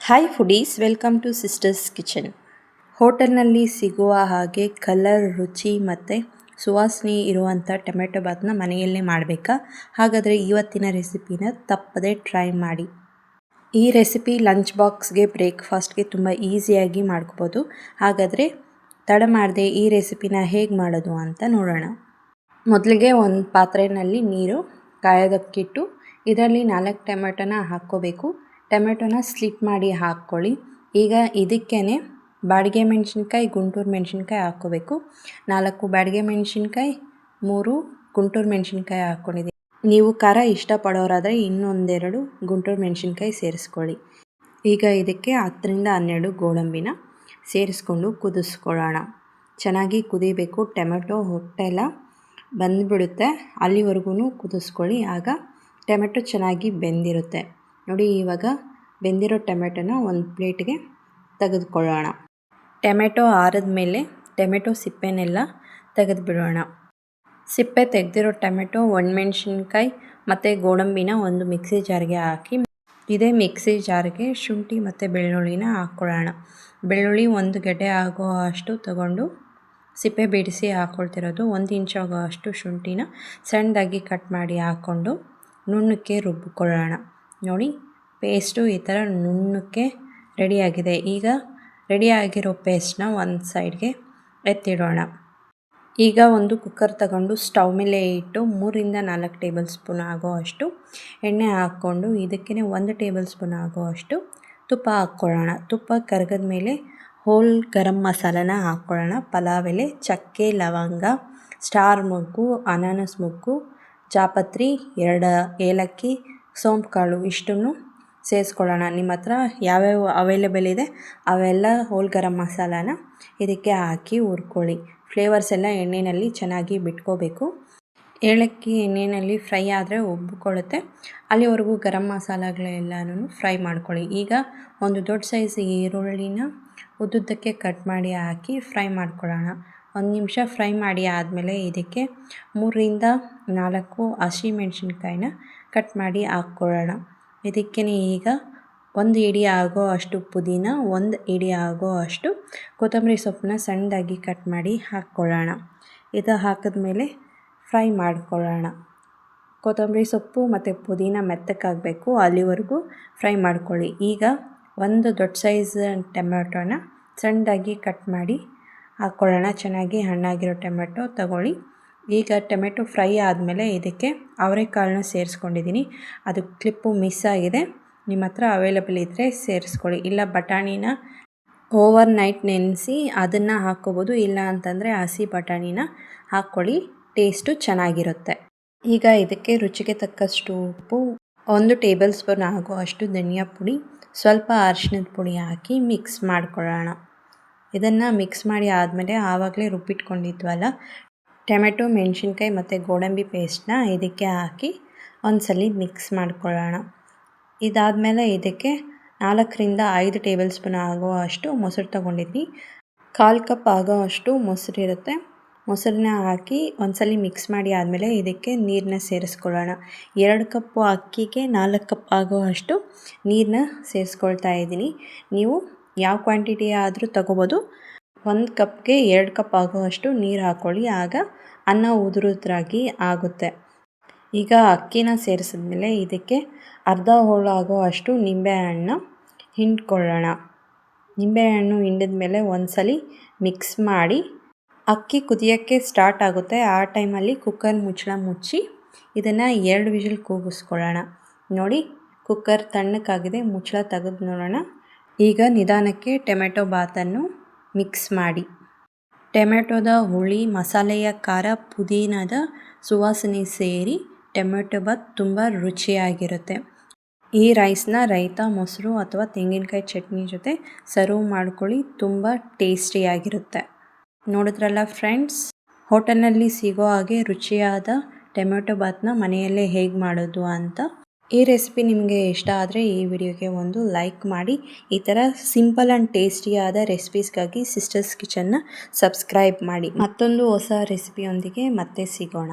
Hi foodies, welcome to sisters kitchen. ಹೋಟೆಲ್ನಲ್ಲಿ ಸಿಗುವ ಹಾಗೆ ಕಲರ್, ರುಚಿ ಮತ್ತು ಸುವಾಸನೆ ಇರುವಂಥ ಟೊಮೆಟೊ ಬಾತ್ನ ಮನೆಯಲ್ಲೇ ಮಾಡಬೇಕಾ? ಹಾಗಾದರೆ ಇವತ್ತಿನ ರೆಸಿಪಿನ ತಪ್ಪದೇ ಟ್ರೈ ಮಾಡಿ. ಈ ರೆಸಿಪಿ ಲಂಚ್ ಬಾಕ್ಸ್ಗೆ, ಬ್ರೇಕ್ಫಾಸ್ಟ್ಗೆ ತುಂಬ ಈಸಿಯಾಗಿ ಮಾಡ್ಕೋಬೋದು. ಹಾಗಾದರೆ ತಡ ಮಾಡದೆ ಈ ರೆಸಿಪಿನ ಹೇಗೆ ಮಾಡೋದು ಅಂತ ನೋಡೋಣ. ಮೊದಲಿಗೆ ಒಂದು ಪಾತ್ರೆಯಲ್ಲಿ ನೀರು ಕಾಯೋದಕ್ಕಿಟ್ಟು ಇದರಲ್ಲಿ 4 ಟೊಮೆಟೊನ ಹಾಕ್ಕೋಬೇಕು. ಟೊಮೆಟೊನ ಸ್ಲಿಟ್ ಮಾಡಿ ಹಾಕ್ಕೊಳ್ಳಿ. ಈಗ ಇದಕ್ಕೇ ಬಾಡಿಗೆ ಮೆಣಸಿನ್ಕಾಯಿ, ಗುಂಟೂರು ಮೆಣಸಿನ್ಕಾಯಿ ಹಾಕ್ಕೋಬೇಕು. 4 ಬಾಡಿಗೆ ಮೆಣಸಿನ್ಕಾಯಿ, 3 ಗುಂಟೂರು ಮೆಣಸಿನ್ಕಾಯಿ ಹಾಕ್ಕೊಂಡಿದ್ದೀನಿ. ನೀವು ಖಾರ ಇಷ್ಟಪಡೋರಾದರೆ ಇನ್ನೊಂದೆರಡು ಗುಂಟೂರು ಮೆಣಸಿನ್ಕಾಯಿ ಸೇರಿಸ್ಕೊಳ್ಳಿ. ಈಗ ಇದಕ್ಕೆ 10-12 ಗೋಡಂಬಿನ ಸೇರಿಸ್ಕೊಂಡು ಕುದಿಸ್ಕೊಳ್ಳೋಣ. ಚೆನ್ನಾಗಿ ಕುದಿಬೇಕು. ಟೊಮೆಟೊ ಹೊಟ್ಟೆಲ್ಲ ಬಂದುಬಿಡುತ್ತೆ, ಅಲ್ಲಿವರೆಗೂ ಕುದಿಸ್ಕೊಳ್ಳಿ. ಆಗ ಟೊಮೆಟೊ ಚೆನ್ನಾಗಿ ಬೆಂದಿರುತ್ತೆ. ನೋಡಿ, ಇವಾಗ ಬೆಂದಿರೋ ಟೊಮೆಟೊನ ಒಂದು ಪ್ಲೇಟ್ಗೆ ತೆಗೆದುಕೊಳ್ಳೋಣ. ಟೊಮೆಟೊ ಆರಿದ ಮೇಲೆ ಟೊಮೆಟೊ ಸಿಪ್ಪೆನೆಲ್ಲ ತೆಗೆದುಬಿಡೋಣ. ಸಿಪ್ಪೆ ತೆಗೆದಿರೋ ಟೊಮೆಟೊ, ಒಣಮೆಣಸಿನ್ಕಾಯಿ ಮತ್ತು ಗೋಡಂಬಿನ ಒಂದು ಮಿಕ್ಸಿ ಜಾರ್ಗೆ ಹಾಕಿ, ಇದೇ ಮಿಕ್ಸಿ ಜಾರ್ಗೆ ಶುಂಠಿ ಮತ್ತು ಬೆಳ್ಳುಳ್ಳಿನ ಹಾಕ್ಕೊಳ್ಳೋಣ. ಬೆಳ್ಳುಳ್ಳಿ 1 ಗೆಡ್ಡೆ ಆಗೋ ಅಷ್ಟು ತಗೊಂಡು ಸಿಪ್ಪೆ ಬಿಡಿಸಿ ಹಾಕ್ಕೊಳ್ತಿರೋದು. 1 ಇಂಚ್ ಆಗೋ ಅಷ್ಟು ಶುಂಠಿನ ಸಣ್ಣದಾಗಿ ಕಟ್ ಮಾಡಿ ಹಾಕ್ಕೊಂಡು ನುಣ್ಣಕ್ಕೆ ರುಬ್ಬಿಕೊಳ್ಳೋಣ. ನೋಡಿ, ಪೇಸ್ಟು ಈ ಥರ ನುಣ್ಣಕ್ಕೆ ರೆಡಿಯಾಗಿದೆ. ಈಗ ರೆಡಿಯಾಗಿರೋ ಪೇಸ್ಟ್ನ ಒಂದು ಸೈಡ್ಗೆ ಎತ್ತಿಡೋಣ. ಈಗ ಒಂದು ಕುಕ್ಕರ್ ತಗೊಂಡು ಸ್ಟವ್ ಮೇಲೆ ಇಟ್ಟು 3-4 ಟೇಬಲ್ ಸ್ಪೂನ್ ಆಗೋ ಅಷ್ಟು ಎಣ್ಣೆ ಹಾಕ್ಕೊಂಡು ಇದಕ್ಕೇ 1 ಟೇಬಲ್ ಸ್ಪೂನ್ ಆಗೋ ಅಷ್ಟು ತುಪ್ಪ ಹಾಕ್ಕೊಳ್ಳೋಣ. ತುಪ್ಪ ಕರಗಿದ ಮೇಲೆ ಹೋಲ್ ಗರಂ ಮಸಾಲನ ಹಾಕ್ಕೊಳ್ಳೋಣ. ಪಲಾವ್ ಎಲೆ, ಚಕ್ಕೆ, ಲವಂಗ, ಸ್ಟಾರ್ ಮೊಗ್ಗು, ಅನಾನಸ್ ಮೊಗ್ಗು, ಜಾಪತ್ರಿ, 2 ಏಲಕ್ಕಿ, ಸೋಂಪು ಕಾಳು ಇಷ್ಟನ್ನು ಸೇರಿಸ್ಕೊಳ್ಳೋಣ. ನಿಮ್ಮ ಹತ್ರ ಯಾವ್ಯಾವ ಅವೈಲೇಬಲ್ ಇದೆ ಅವೆಲ್ಲ ಹೋಲ್ ಗರಂ ಮಸಾಲಾನ ಇದಕ್ಕೆ ಹಾಕಿ ಹುರ್ಕೊಳ್ಳಿ. ಫ್ಲೇವರ್ಸ್ ಎಲ್ಲ ಎಣ್ಣೆಯಲ್ಲಿ ಚೆನ್ನಾಗಿ ಬಿಟ್ಕೋಬೇಕು. ಏಲಕ್ಕಿ ಎಣ್ಣೆಯಲ್ಲಿ ಫ್ರೈ ಆದರೆ ಉಬ್ಬಿಕೊಳ್ಳುತ್ತೆ. ಅಲ್ಲಿವರೆಗೂ ಗರಂ ಮಸಾಲೆಗಳೆಲ್ಲನೂ ಫ್ರೈ ಮಾಡ್ಕೊಳ್ಳಿ. ಈಗ ಒಂದು ದೊಡ್ಡ ಸೈಜ್ ಈರುಳ್ಳಿನ ಉದ್ದುದ್ದಕ್ಕೆ ಕಟ್ ಮಾಡಿ ಹಾಕಿ ಫ್ರೈ ಮಾಡ್ಕೊಳ್ಳೋಣ. 1 ನಿಮಿಷ ಫ್ರೈ ಮಾಡಿ ಆದಮೇಲೆ ಇದಕ್ಕೆ 3-4 ಹಸಿಮೆಣಸಿನ್ಕಾಯಿನ ಕಟ್ ಮಾಡಿ ಹಾಕ್ಕೊಳ್ಳೋಣ. ಇದಕ್ಕೇ ಈಗ 1 ಹಿಡಿ ಆಗೋ ಅಷ್ಟು ಪುದೀನ, 1 ಹಿಡಿ ಆಗೋ ಅಷ್ಟು ಕೊತ್ತಂಬರಿ ಸೊಪ್ಪನ್ನ ಸಣ್ಣದಾಗಿ ಕಟ್ ಮಾಡಿ ಹಾಕ್ಕೊಳ್ಳೋಣ. ಇದು ಹಾಕಿದ್ಮೇಲೆ ಫ್ರೈ ಮಾಡ್ಕೊಳ್ಳೋಣ. ಕೊತ್ತಂಬರಿ ಸೊಪ್ಪು ಮತ್ತು ಪುದೀನ ಮೆತ್ತಕ್ಕಾಗಬೇಕು, ಅಲ್ಲಿವರೆಗೂ ಫ್ರೈ ಮಾಡ್ಕೊಳ್ಳಿ. ಈಗ ಒಂದು ದೊಡ್ಡ ಸೈಜ್ ಟೊಮೆಟೊನ ಸಣ್ಣದಾಗಿ ಕಟ್ ಮಾಡಿ ಹಾಕ್ಕೊಳ್ಳೋಣ. ಚೆನ್ನಾಗಿ ಹಣ್ಣಾಗಿರೋ ಟೊಮೆಟೊ ತಗೊಳ್ಳಿ. ಈಗ ಟೊಮೆಟೊ ಫ್ರೈ ಆದಮೇಲೆ ಇದಕ್ಕೆ ಅವರೆಕಾಳನ್ನ ಸೇರಿಸ್ಕೊಂಡಿದ್ದೀನಿ. ಅದು ಕ್ಲಿಪ್ಪು ಮಿಸ್ ಆಗಿದೆ. ನಿಮ್ಮ ಹತ್ರ ಅವೈಲೇಬಲ್ ಇದ್ದರೆ ಸೇರಿಸ್ಕೊಳ್ಳಿ. ಇಲ್ಲ ಬಟಾಣಿನ ಓವರ್ ನೈಟ್ ನೆನೆಸಿ ಅದನ್ನು ಹಾಕ್ಕೋಬೋದು. ಇಲ್ಲ ಅಂತಂದರೆ ಹಸಿ ಬಟಾಣಿನ ಹಾಕ್ಕೊಳ್ಳಿ, ಟೇಸ್ಟು ಚೆನ್ನಾಗಿರುತ್ತೆ. ಈಗ ಇದಕ್ಕೆ ರುಚಿಗೆ ತಕ್ಕಷ್ಟು ಉಪ್ಪು, 1 ಟೇಬಲ್ ಸ್ಪೂನ್ ಆಗೋ ಅಷ್ಟು ಧನಿಯಾ ಪುಡಿ, ಸ್ವಲ್ಪ ಅರಿಶಿಣದ ಪುಡಿ ಹಾಕಿ ಮಿಕ್ಸ್ ಮಾಡ್ಕೊಳ್ಳೋಣ. ಇದನ್ನು ಮಿಕ್ಸ್ ಮಾಡಿ ಆದಮೇಲೆ ಆವಾಗಲೇ ರುಬ್ಬಿಟ್ಕೊಂಡಿದ್ವಲ್ಲ ಟೊಮೆಟೊ, ಮೆಣಸಿನ್ಕಾಯಿ ಮತ್ತು ಗೋಡಂಬಿ ಪೇಸ್ಟ್ನ ಇದಕ್ಕೆ ಹಾಕಿ ಒಂದ್ಸಲ ಮಿಕ್ಸ್ ಮಾಡ್ಕೊಳ್ಳೋಣ. ಇದಾದಮೇಲೆ ಇದಕ್ಕೆ 4-5 ಟೇಬಲ್ ಸ್ಪೂನ್ ಆಗೋ ಅಷ್ಟು ಮೊಸರು ತೊಗೊಂಡಿದ್ವಿ. 1/4 ಕಪ್ ಆಗೋ ಅಷ್ಟು ಮೊಸರಿರುತ್ತೆ. ಮೊಸರನ್ನ ಹಾಕಿ ಒಂದ್ಸಲ ಮಿಕ್ಸ್ ಮಾಡಿ ಆದಮೇಲೆ ಇದಕ್ಕೆ ನೀರನ್ನ ಸೇರಿಸ್ಕೊಳ್ಳೋಣ. 2 ಕಪ್ಪು ಅಕ್ಕಿಗೆ 4 ಕಪ್ ಆಗೋ ಅಷ್ಟು ನೀರನ್ನ ಸೇರಿಸ್ಕೊಳ್ತಾ ಇದ್ದೀನಿ. ನೀವು ಯಾವ ಕ್ವಾಂಟಿಟಿ ಆದರೂ ತೊಗೋಬೋದು. 1 ಕಪ್ಗೆ 2 ಕಪ್ ಆಗೋ ಅಷ್ಟು ನೀರು ಹಾಕ್ಕೊಳ್ಳಿ. ಆಗ ಅನ್ನ ಉದುರುದ್ರಾಗಿ ಆಗುತ್ತೆ. ಈಗ ಅಕ್ಕಿನ ಸೇರಿಸಿದ್ಮೇಲೆ ಇದಕ್ಕೆ ಅರ್ಧ ಹೋಳಾಗೋ ಅಷ್ಟು ನಿಂಬೆಹಣ್ಣು ಹಿಂಡ್ಕೊಳ್ಳೋಣ. ನಿಂಬೆಹಣ್ಣು ಹಿಂಡಿದ್ಮೇಲೆ ಒಂದ್ಸಲ ಮಿಕ್ಸ್ ಮಾಡಿ ಅಕ್ಕಿ ಕುದಿಯೋಕ್ಕೆ ಸ್ಟಾರ್ಟ್ ಆಗುತ್ತೆ. ಆ ಟೈಮಲ್ಲಿ ಕುಕ್ಕರ್ ಮುಚ್ಚಳ ಮುಚ್ಚಿ ಇದನ್ನು 2 ವಿಷಲ್ ಕೂಗಿಸ್ಕೊಳ್ಳೋಣ. ನೋಡಿ, ಕುಕ್ಕರ್ ತಣ್ಣಕ್ಕಾಗಿದೆ. ಮುಚ್ಚಳ ತೆಗೆದು ನೋಡೋಣ. ಈಗ ನಿಧಾನಕ್ಕೆ ಟೊಮೆಟೊ ಬಾತನ್ನು ಮಿಕ್ಸ್ ಮಾಡಿ. ಟೊಮೆಟೊದ ಹುಳಿ, ಮಸಾಲೆಯ ಖಾರ, ಪುದೀನದ ಸುವಾಸನೆ ಸೇರಿ ಟೊಮೆಟೊ ಬಾತ್ ತುಂಬ ರುಚಿಯಾಗಿರುತ್ತೆ. ಈ ರೈಸ್ನ ರೈತ, ಮೊಸರು ಅಥವಾ ತೆಂಗಿನಕಾಯಿ ಚಟ್ನಿ ಜೊತೆ ಸರ್ವ್ ಮಾಡ್ಕೊಳ್ಳಿ. ತುಂಬ ಟೇಸ್ಟಿಯಾಗಿರುತ್ತೆ. ನೋಡಿದ್ರಲ್ಲ ಫ್ರೆಂಡ್ಸ್, ಹೋಟೆಲ್ನಲ್ಲಿ ಸಿಗೋ ಹಾಗೆ ರುಚಿಯಾದ ಟೊಮೆಟೊ ಬಾತ್ನ ಮನೆಯಲ್ಲೇ ಹೇಗೆ ಮಾಡೋದು ಅಂತ. ಈ ರೆಸಿಪಿ ನಿಮಗೆ ಇಷ್ಟ ಆದರೆ ಈ ವಿಡಿಯೋಗೆ ಒಂದು ಲೈಕ್ ಮಾಡಿ. ಈ ಥರ ಸಿಂಪಲ್ ಆ್ಯಂಡ್ ಟೇಸ್ಟಿಯಾದ ರೆಸಿಪೀಸ್ಗಾಗಿ ಸಿಸ್ಟರ್ಸ್ ಕಿಚನ್ನ ಸಬ್ಸ್ಕ್ರೈಬ್ ಮಾಡಿ. ಮತ್ತೊಂದು ಹೊಸ ರೆಸಿಪಿಯೊಂದಿಗೆ ಮತ್ತೆ ಸಿಗೋಣ.